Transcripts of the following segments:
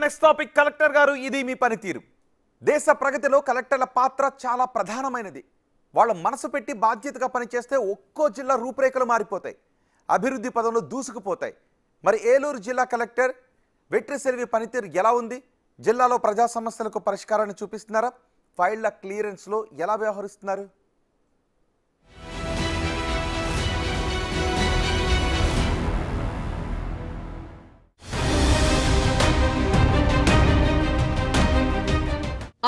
Next topic collector గారు ఇది మీ పనితీరు. దేశ ప్రగతిలో కలెక్టర్ల పాత్ర చాలా ప్రధానమైనది. వాళ్ళు మనసు పెట్టి బాధ్యతగా పనిచేస్తే ఒక్కో జిల్లా రూపురేఖలు మారిపోతాయి, అభివృద్ధి పదంలో దూసుకుపోతాయి. మరి ఏలూరు జిల్లా కలెక్టర్ వెట్రిసెల్వి పనితీరు ఎలా ఉంది? జిల్లాలో ప్రజా సమస్యలకు పరిష్కారాన్ని చూపిస్తున్నారా? ఫైళ్ల క్లియరెన్స్లో ఎలా వ్యవహరిస్తున్నారు?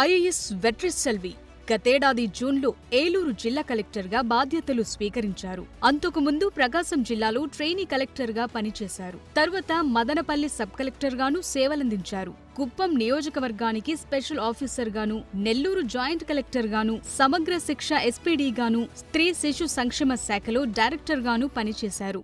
ఐఏఎస్ వెట్రిసెల్వి గతేడాది జూన్లో ఏలూరు జిల్లా కలెక్టర్గా బాధ్యతలు స్వీకరించారు. అంతకుముందు ప్రకాశం జిల్లాలో ట్రైనీ కలెక్టర్గా పనిచేశారు. తర్వాత మదనపల్లి సబ్ కలెక్టర్గానూ సేవలందించారు. కుప్పం నియోజకవర్గానికి స్పెషల్ ఆఫీసర్గాను, నెల్లూరు జాయింట్ కలెక్టర్గాను, సమగ్ర శిక్ష ఎస్పీడీగాను, స్త్రీ శిశు సంక్షేమ శాఖలో డైరెక్టర్గాను పనిచేశారు.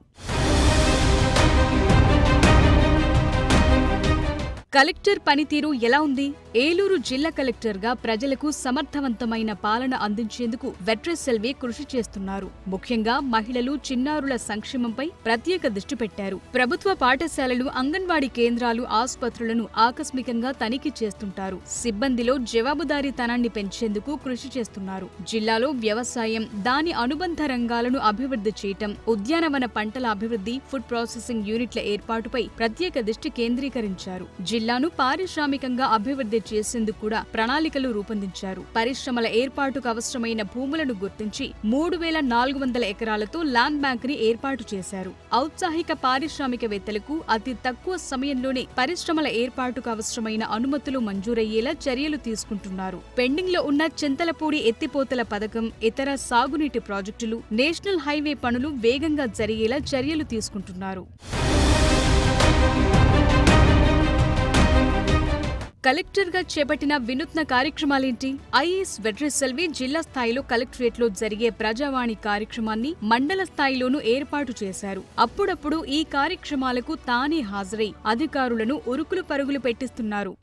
కలెక్టర్ పనితీరు ఎలా ఉంది? ఏలూరు జిల్లా కలెక్టర్గా ప్రజలకు సమర్థవంతమైన పాలన అందించేందుకు వెట్రిసెల్వి కృషి చేస్తున్నారు. ముఖ్యంగా మహిళలు, చిన్నారుల సంక్షేమంపై ప్రత్యేక దృష్టి పెట్టారు. ప్రభుత్వ పాఠశాలలు, అంగన్వాడీ కేంద్రాలు, ఆసుపత్రులను ఆకస్మికంగా తనిఖీ చేస్తుంటారు. సిబ్బందిలో జవాబుదారీతనాన్ని పెంచేందుకు కృషి చేస్తున్నారు. జిల్లాలో వ్యవసాయం, దాని అనుబంధ రంగాలను అభివృద్ధి చేయటం, ఉద్యానవన పంటల అభివృద్ధి, ఫుడ్ ప్రాసెసింగ్ యూనిట్ల ఏర్పాటుపై ప్రత్యేక దృష్టి కేంద్రీకరించారు. జిల్లాను పారిశ్రామికంగా అభివృద్ధి చేసేందుకు కూడా ప్రణాళికలు రూపొందించారు. పరిశ్రమల ఏర్పాటుకు అవసరమైన భూములను గుర్తించి 3400 ఎకరాలతో ల్యాండ్ బ్యాంక్ ని ఏర్పాటు చేశారు. ఔత్సాహిక పారిశ్రామికవేత్తలకు అతి తక్కువ సమయంలోనే పరిశ్రమల ఏర్పాటుకు అవసరమైన అనుమతులు మంజూరయ్యేలా చర్యలు తీసుకుంటున్నారు. పెండింగ్ లో ఉన్న చింతలపూడి ఎత్తిపోతల పథకం, ఇతర సాగునీటి ప్రాజెక్టులు, నేషనల్ హైవే పనులు వేగంగా జరిగేలా చర్యలు తీసుకుంటున్నారు. కలెక్టర్గా చేపట్టిన వినూత్న కార్యక్రమాలేంటి? ఐఏఎస్ వెట్రిసెల్వి జిల్లా స్థాయిలో కలెక్టరేట్లో జరిగే ప్రజావాణి కార్యక్రమాన్ని మండల స్థాయిలోనూ ఏర్పాటు చేశారు. అప్పుడప్పుడు ఈ కార్యక్రమాలకు తానే హాజరై అధికారులను ఉరుకులు పరుగులు పెట్టిస్తున్నారు.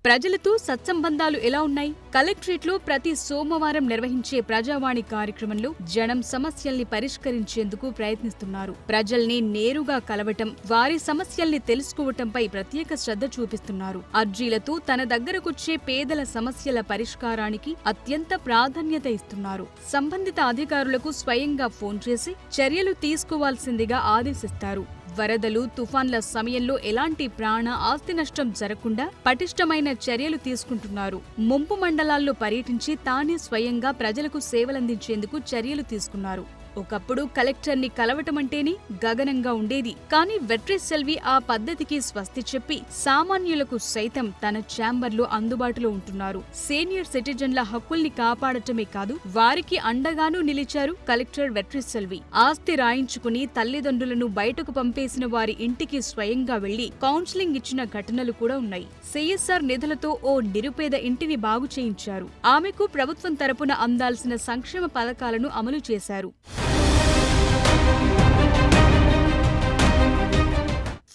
ప్రజలతో సత్సంబంధాలు ఎలా ఉన్నాయి? కలెక్టరేట్లో ప్రతి సోమవారం నిర్వహించే ప్రజావాణి కార్యక్రమంలో జనం సమస్యల్ని పరిష్కరించేందుకు ప్రయత్నిస్తున్నారు. ప్రజల్ని నేరుగా కలవటం, వారి సమస్యల్ని తెలుసుకోవటంపై ప్రత్యేక శ్రద్ధ చూపిస్తున్నారు. అర్జీలతో తన దగ్గరకొచ్చే పేదల సమస్యల పరిష్కారానికి అత్యంత ప్రాధాన్యత ఇస్తున్నారు. సంబంధిత అధికారులకు స్వయంగా ఫోన్ చేసి చర్యలు తీసుకోవాల్సిందిగా ఆదేశిస్తారు. వరదలు, తుఫాన్ల సమయంలో ఎలాంటి ప్రాణ, ఆస్తి నష్టం జరగకుండా పటిష్టమైన చర్యలు తీసుకుంటున్నారు. ముంపు మండలాల్లో పర్యటించి తానే స్వయంగా ప్రజలకు సేవలందించేందుకు చర్యలు తీసుకున్నారు. ఒకప్పుడు కలెక్టర్ని కలవటమంటేనే గగనంగా ఉండేది. కానీ వెట్రిసెల్వి ఆ పద్ధతికి స్వస్తి చెప్పి సామాన్యులకు సైతం తన ఛాంబర్లో అందుబాటులో ఉంటున్నారు. సీనియర్ సిటిజన్ల హక్కుల్ని కాపాడటమే కాదు, వారికి అండగానూ నిలిచారు కలెక్టర్ వెట్రిసెల్వి. ఆస్తి రాయించుకుని తల్లిదండ్రులను బయటకు పంపేసిన వారి ఇంటికి స్వయంగా వెళ్లి కౌన్సిలింగ్ ఇచ్చిన ఘటనలు కూడా ఉన్నాయి. సిఎస్ఆర్ నిధులతో ఓ నిరుపేద ఇంటిని బాగు చేయించారు. ఆమెకు ప్రభుత్వం తరపున అందాల్సిన సంక్షేమ పథకాలను అమలు చేశారు.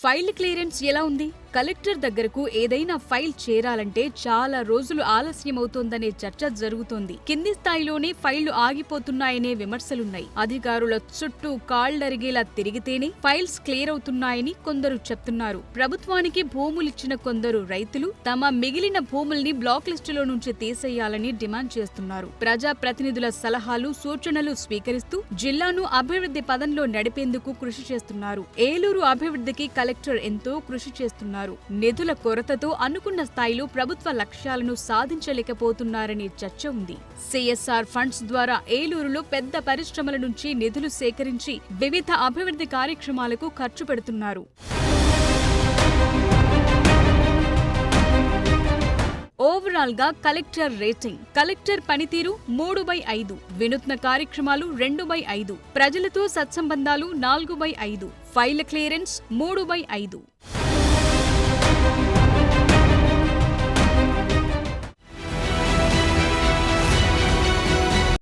ఫైల్ క్లియరెన్స్ ఎలా ఉంది? కలెక్టర్ దగ్గరకు ఏదైనా ఫైల్ చేరాలంటే చాలా రోజులు ఆలస్యమవుతోందనే చర్చ జరుగుతోంది. కింది స్థాయిలోనే ఫైళ్లు ఆగిపోతున్నాయనే విమర్శలున్నాయి. అధికారుల చుట్టూ కాళ్లరిగేలా తిరిగితేనే ఫైల్స్ క్లియర్ అవుతున్నాయని కొందరు చెప్తున్నారు. ప్రభుత్వానికి భూములిచ్చిన కొందరు రైతులు తమ మిగిలిన భూముల్ని బ్లాక్ లిస్టులో నుంచి తీసేయాలని డిమాండ్ చేస్తున్నారు. ప్రజా ప్రతినిధుల సలహాలు, సూచనలు స్వీకరిస్తూ జిల్లాను అభివృద్ధి పదంలో నడిపేందుకు కృషి చేస్తున్నారు. ఏలూరు అభివృద్ధికి కలెక్టర్ ఎంతో కృషి చేస్తున్నారు. నిధుల కొరతతో అనుకున్న స్థాయిలో ప్రభుత్వ లక్ష్యాలను సాధించలేకపోతున్నారనే చర్చ ఉంది. సిఎస్ఆర్ ఫండ్స్ ద్వారా ఏలూరులో పెద్ద పరిశ్రమల నుంచి నిధులు సేకరించి వివిధ అభివృద్ధి కార్యక్రమాలకు ఖర్చు పెడుతున్నారు. ఓవరాల్ గా కలెక్టర్ రేటింగ్: కలెక్టర్ పనితీరు 3/5, వినూత్న కార్యక్రమాలు 2/5, ప్రజలతో సత్సంబంధాలు 4/5, ఫైల్ క్లియరెన్స్ 3/5.